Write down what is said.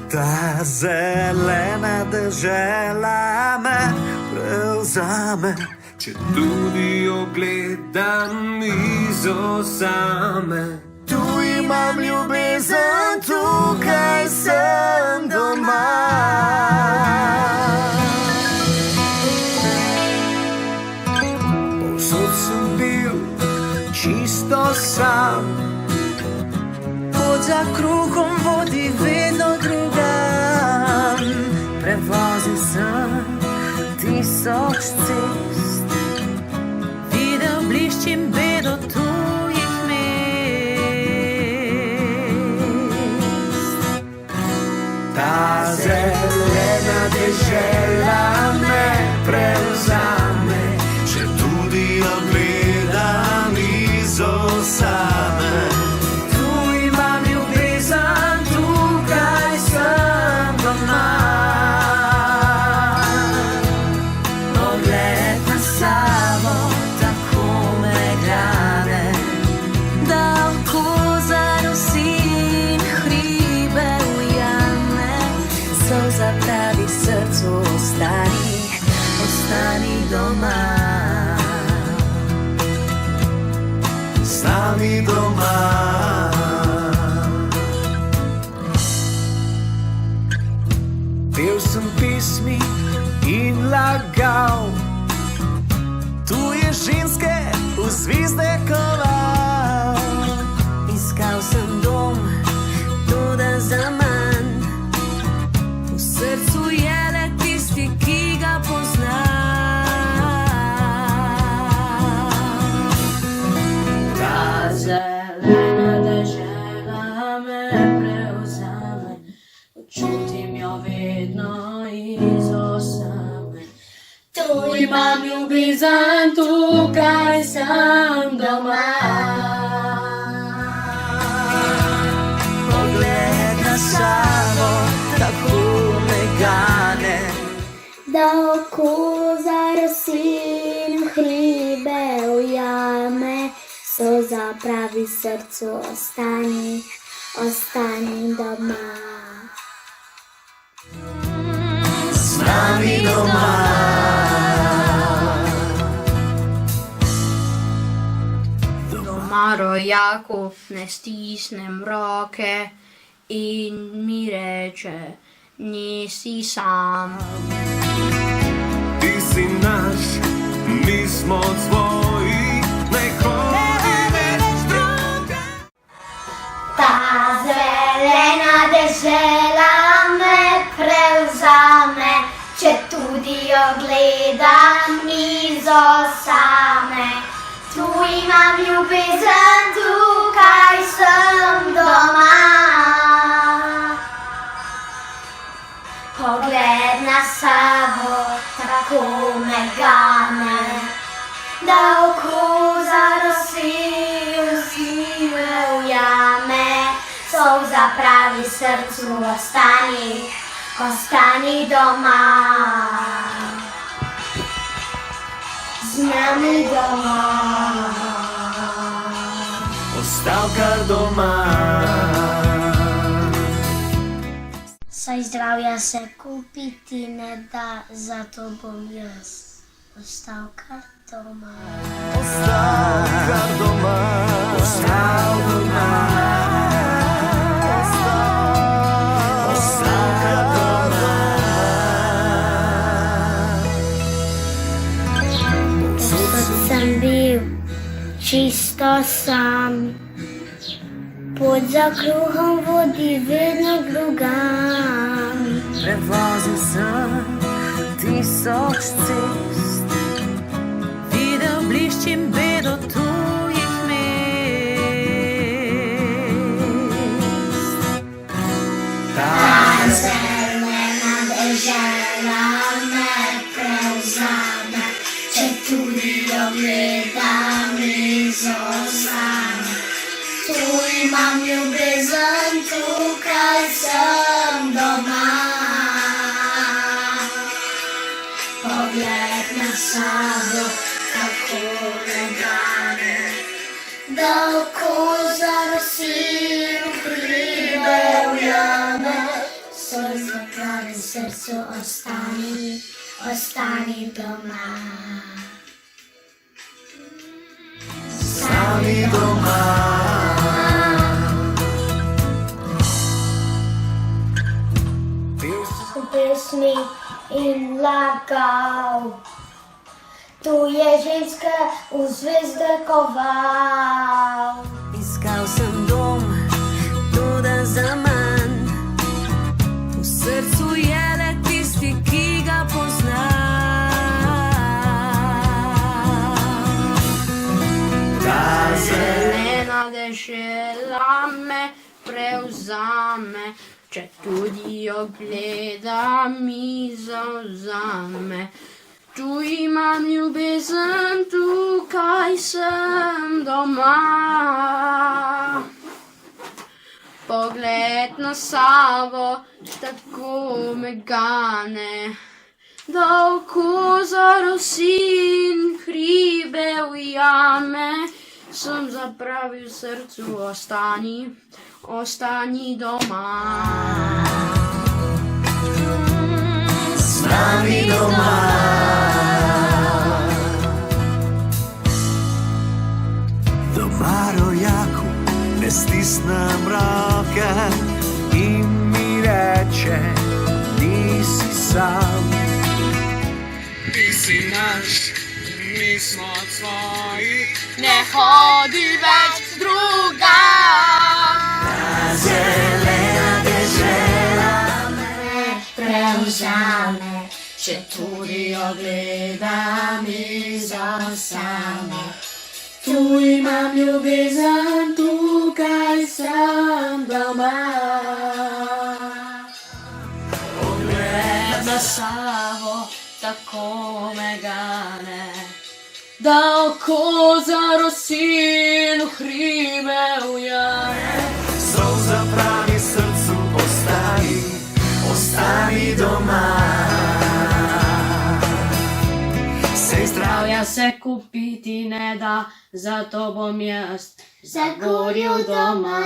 Ta zelena dežela me prevzame, če tudi jo gledam izosame. Tu imam ljubezen, tukaj sem doma. Povsod sem bil čisto sam, pot za kruhom vodi vedno drugam. Prevozil sem tisoč cest, videl blišč in bedo tujih mest. Ta zelena dežela me prevzame, če tudi jo gledam izosame. Ostani doma, z nami doma. Pel sem pesmi in lagal, tuje ženske v zvezde koval. Iskal sem dom, toda zaman, v srcu je le tisti, ki ga pozna. Ta zelena dežela me prevzame, počutim jo vedno izosame. Tu imam ljubezen, tukaj sem doma. Pogled na sabo, tako me gane, da oko zarosi in hribe ujame. Solza pravi srcu, ostani, ostani doma. Z nami doma. Doma rojaku ne stisnem roke in mi reče, nisi sam. Ti si naš, mi smo tvoji, ne hodi več druga. Ta zelena dežela me prevzame, če tudi jo gledam izosame. Tu imam ljubezen, tukaj sem doma. Pogled na sabo, tako me gane, da oko zarosi in hribe ujame. Solza pravi srcu, ostani, ostani doma. Z nami doma. Ostal kar doma. Saj zdravja se kupiti ne da, zato bom jaz ostal kar doma. Ostal kar doma. Ostal doma. Ostal kar doma. Povsod sem bil čisto sam, pot za kruhom vodi vedno drugam. Prevozil sem tisoč cest, videl blišč in bedo tujih mest. Ta zelena dežela me prevzame, če tudi jo gledam izosame. Tu imam ljubezen, tukaj sem doma. Pogled na sabo, tako me gane, da oko zarosi in hribe ujame. srcu ostani, ostani doma. Ostani doma. V pesmi in lagal, tu je ženska v zvezde koval. Iskal sem dom, toda zaman. V srcu je le tisti, ki ga pozna. Ta Zelena dežela me prevzame, če tudi jo gledam, mi zavzame. Tu imam ljubezen, tukaj sem doma. Pogled na Savo tako me gane, da oko zarosi in hribe ujame. Sem zapravil srcu, ostani, ostani doma. Ostani doma. Doma rojaku ne stisnem roke in mi reče, nisi sam. Ti si naš, mi smo tvoji, ne hodi več drugam. Zelena dežela Prevzame, Če tudi jo gledam izostane. Tu imam ljubezen, tukaj sem doma. Pogled na Savo tako me gane, da oko zarosi in v hribe ujame. solza pravi srcu, ostani, ostani doma. Sej zdrav, Zdravja se kupiti ne da, zato bom jaz zagoril doma.